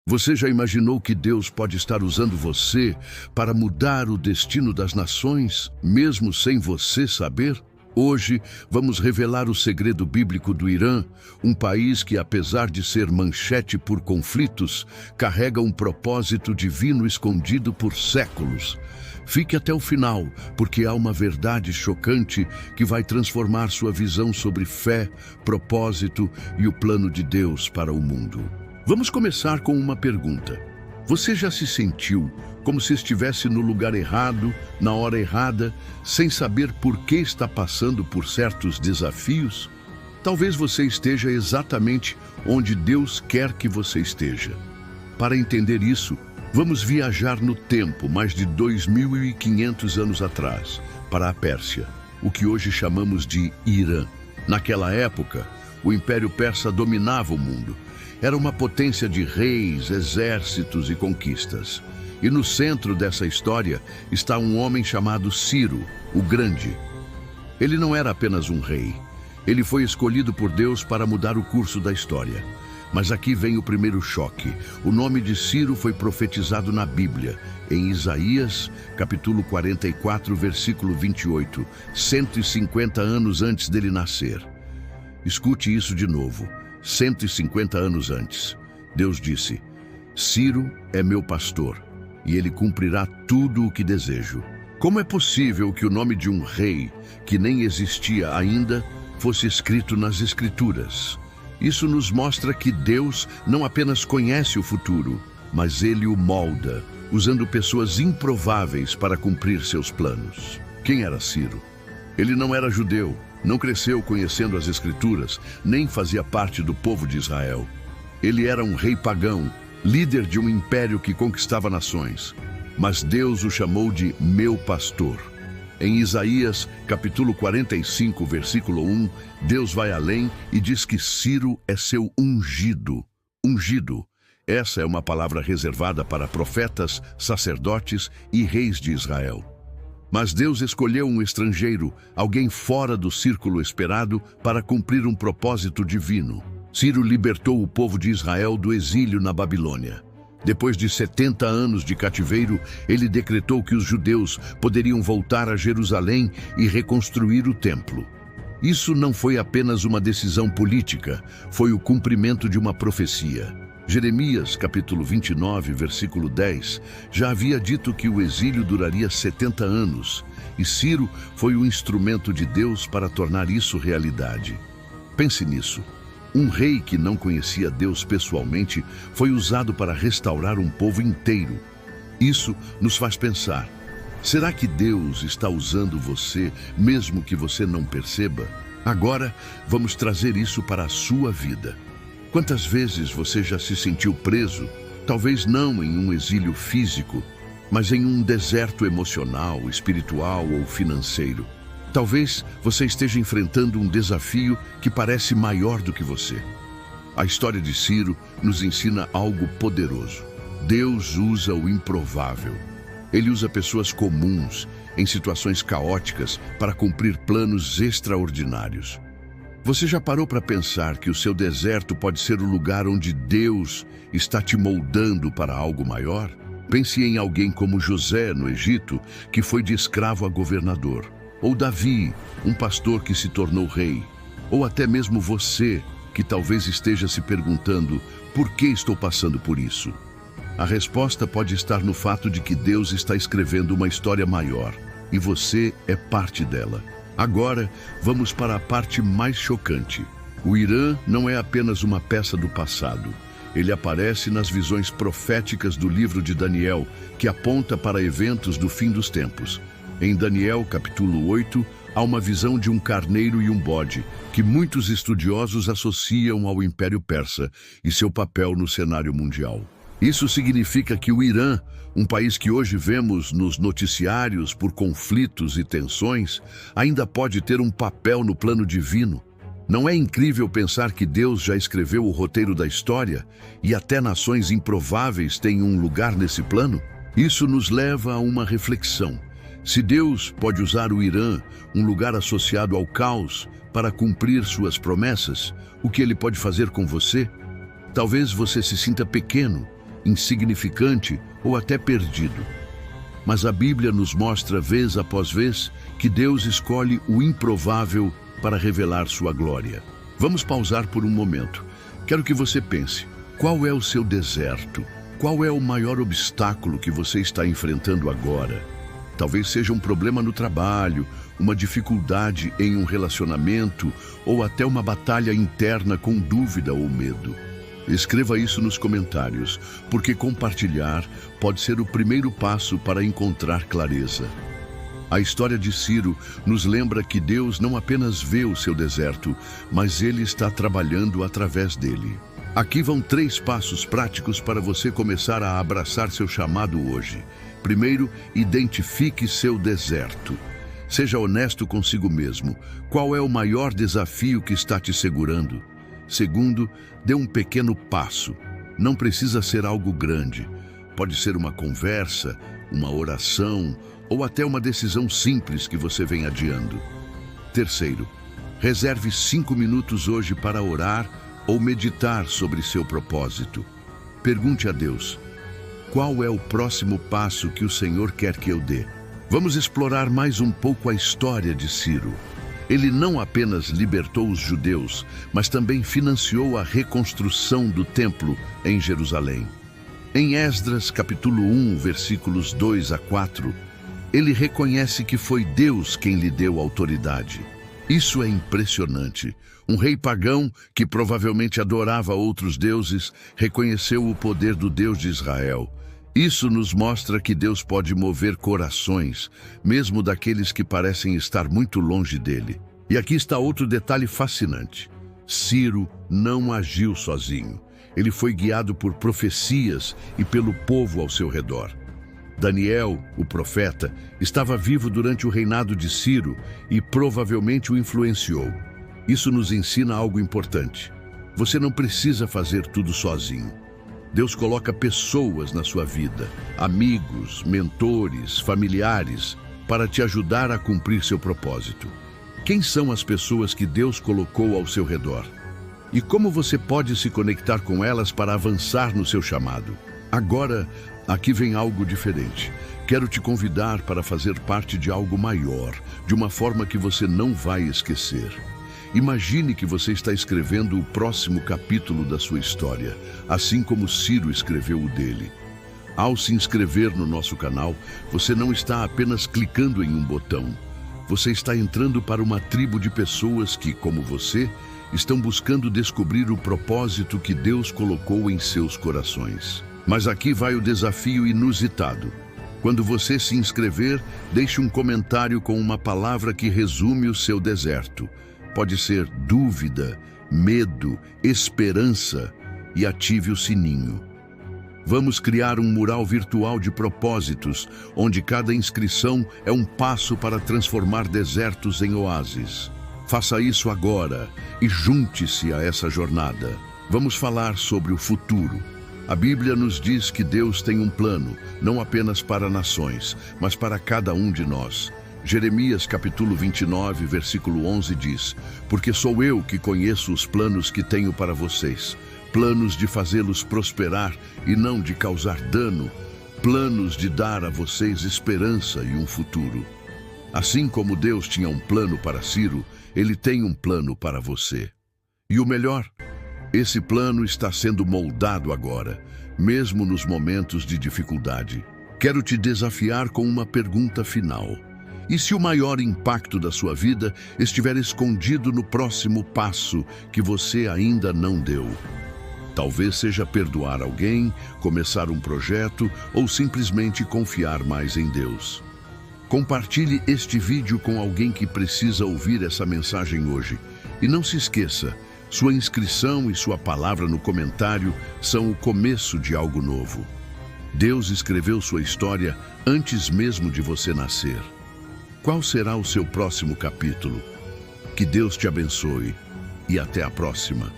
Você já imaginou que Deus pode estar usando você para mudar o destino das nações, mesmo sem você saber? Hoje, vamos revelar o segredo bíblico do Irã, um país que, apesar de ser manchete por conflitos, carrega um propósito divino escondido por séculos. Fique até o final, porque há uma verdade chocante que vai transformar sua visão sobre fé, propósito e o plano de Deus para o mundo. Vamos começar com uma pergunta. Você já se sentiu como se estivesse no lugar errado, na hora errada, sem saber por que está passando por certos desafios? Talvez você esteja exatamente onde Deus quer que você esteja. Para entender isso, vamos viajar no tempo, mais de 2.500 anos atrás, para a Pérsia, o que hoje chamamos de Irã. Naquela época, o Império Persa dominava o mundo. Era uma potência de reis, exércitos e conquistas. E no centro dessa história está um homem chamado Ciro, o Grande. Ele não era apenas um rei. Ele foi escolhido por Deus para mudar o curso da história. Mas aqui vem o primeiro choque. O nome de Ciro foi profetizado na Bíblia, em Isaías, capítulo 44, versículo 28, 150 anos antes dele nascer. Escute isso de novo. 150 anos antes, Deus disse: Ciro é meu pastor, e ele cumprirá tudo o que desejo. Como é possível que o nome de um rei, que nem existia ainda, fosse escrito nas Escrituras? Isso nos mostra que Deus não apenas conhece o futuro, mas ele o molda, usando pessoas improváveis para cumprir seus planos. Quem era Ciro? Ele não era judeu. Não cresceu conhecendo as Escrituras, nem fazia parte do povo de Israel. Ele era um rei pagão, líder de um império que conquistava nações. Mas Deus o chamou de meu pastor. Em Isaías, capítulo 45, versículo 1, Deus vai além e diz que Ciro é seu ungido. Ungido. Essa é uma palavra reservada para profetas, sacerdotes e reis de Israel. Mas Deus escolheu um estrangeiro, alguém fora do círculo esperado, para cumprir um propósito divino. Ciro libertou o povo de Israel do exílio na Babilônia. Depois de 70 anos de cativeiro, ele decretou que os judeus poderiam voltar a Jerusalém e reconstruir o templo. Isso não foi apenas uma decisão política, foi o cumprimento de uma profecia. Jeremias, capítulo 29, versículo 10, já havia dito que o exílio duraria 70 anos, e Ciro foi o instrumento de Deus para tornar isso realidade. Pense nisso. Um rei que não conhecia Deus pessoalmente foi usado para restaurar um povo inteiro. Isso nos faz pensar: será que Deus está usando você, mesmo que você não perceba? Agora, vamos trazer isso para a sua vida. Quantas vezes você já se sentiu preso, talvez não em um exílio físico, mas em um deserto emocional, espiritual ou financeiro? Talvez você esteja enfrentando um desafio que parece maior do que você. A história de Ciro nos ensina algo poderoso. Deus usa o improvável. Ele usa pessoas comuns, em situações caóticas, para cumprir planos extraordinários. Você já parou para pensar que o seu deserto pode ser o lugar onde Deus está te moldando para algo maior? Pense em alguém como José, no Egito, que foi de escravo a governador. Ou Davi, um pastor que se tornou rei. Ou até mesmo você, que talvez esteja se perguntando: por que estou passando por isso? A resposta pode estar no fato de que Deus está escrevendo uma história maior, e você é parte dela. Agora, vamos para a parte mais chocante. O Irã não é apenas uma peça do passado. Ele aparece nas visões proféticas do livro de Daniel, que aponta para eventos do fim dos tempos. Em Daniel, capítulo 8, há uma visão de um carneiro e um bode, que muitos estudiosos associam ao Império Persa e seu papel no cenário mundial. Isso significa que o Irã, um país que hoje vemos nos noticiários por conflitos e tensões, ainda pode ter um papel no plano divino. Não é incrível pensar que Deus já escreveu o roteiro da história e até nações improváveis têm um lugar nesse plano? Isso nos leva a uma reflexão. Se Deus pode usar o Irã, um lugar associado ao caos, para cumprir suas promessas, o que ele pode fazer com você? Talvez você se sinta pequeno, insignificante ou até perdido. Mas a Bíblia nos mostra vez após vez que Deus escolhe o improvável para revelar sua glória. Vamos pausar por um momento. Quero que você pense, qual é o seu deserto? Qual é o maior obstáculo que você está enfrentando agora? Talvez seja um problema no trabalho, uma dificuldade em um relacionamento ou até uma batalha interna com dúvida ou medo. Escreva isso nos comentários, porque compartilhar pode ser o primeiro passo para encontrar clareza. A história de Ciro nos lembra que Deus não apenas vê o seu deserto, mas Ele está trabalhando através dele. Aqui vão 3 passos práticos para você começar a abraçar seu chamado hoje. Primeiro, identifique seu deserto. Seja honesto consigo mesmo. Qual é o maior desafio que está te segurando? Segundo, dê um pequeno passo. Não precisa ser algo grande. Pode ser uma conversa, uma oração ou até uma decisão simples que você vem adiando. Terceiro, reserve 5 minutos hoje para orar ou meditar sobre seu propósito. Pergunte a Deus, qual é o próximo passo que o Senhor quer que eu dê? Vamos explorar mais um pouco a história de Ciro. Ele não apenas libertou os judeus, mas também financiou a reconstrução do templo em Jerusalém. Em Esdras, capítulo 1, versículos 2 a 4, ele reconhece que foi Deus quem lhe deu autoridade. Isso é impressionante. Um rei pagão, que provavelmente adorava outros deuses, reconheceu o poder do Deus de Israel. Isso nos mostra que Deus pode mover corações, mesmo daqueles que parecem estar muito longe dele. E aqui está outro detalhe fascinante. Ciro não agiu sozinho. Ele foi guiado por profecias e pelo povo ao seu redor. Daniel, o profeta, estava vivo durante o reinado de Ciro e provavelmente o influenciou. Isso nos ensina algo importante. Você não precisa fazer tudo sozinho. Deus coloca pessoas na sua vida, amigos, mentores, familiares, para te ajudar a cumprir seu propósito. Quem são as pessoas que Deus colocou ao seu redor? E como você pode se conectar com elas para avançar no seu chamado? Agora, aqui vem algo diferente. Quero te convidar para fazer parte de algo maior, de uma forma que você não vai esquecer. Imagine que você está escrevendo o próximo capítulo da sua história, assim como Ciro escreveu o dele. Ao se inscrever no nosso canal, você não está apenas clicando em um botão. Você está entrando para uma tribo de pessoas que, como você, estão buscando descobrir o propósito que Deus colocou em seus corações. Mas aqui vai o desafio inusitado. Quando você se inscrever, deixe um comentário com uma palavra que resume o seu deserto. Pode ser dúvida, medo, esperança, e ative o sininho. Vamos criar um mural virtual de propósitos, onde cada inscrição é um passo para transformar desertos em oásis. Faça isso agora e junte-se a essa jornada. Vamos falar sobre o futuro. A Bíblia nos diz que Deus tem um plano, não apenas para nações, mas para cada um de nós. Jeremias capítulo 29, versículo 11 diz: Porque sou eu que conheço os planos que tenho para vocês, planos de fazê-los prosperar e não de causar dano, planos de dar a vocês esperança e um futuro. Assim como Deus tinha um plano para Ciro, Ele tem um plano para você. E o melhor, esse plano está sendo moldado agora, mesmo nos momentos de dificuldade. Quero te desafiar com uma pergunta final. E se o maior impacto da sua vida estiver escondido no próximo passo que você ainda não deu? Talvez seja perdoar alguém, começar um projeto ou simplesmente confiar mais em Deus. Compartilhe este vídeo com alguém que precisa ouvir essa mensagem hoje. E não se esqueça, sua inscrição e sua palavra no comentário são o começo de algo novo. Deus escreveu sua história antes mesmo de você nascer. Qual será o seu próximo capítulo? Que Deus te abençoe e até a próxima.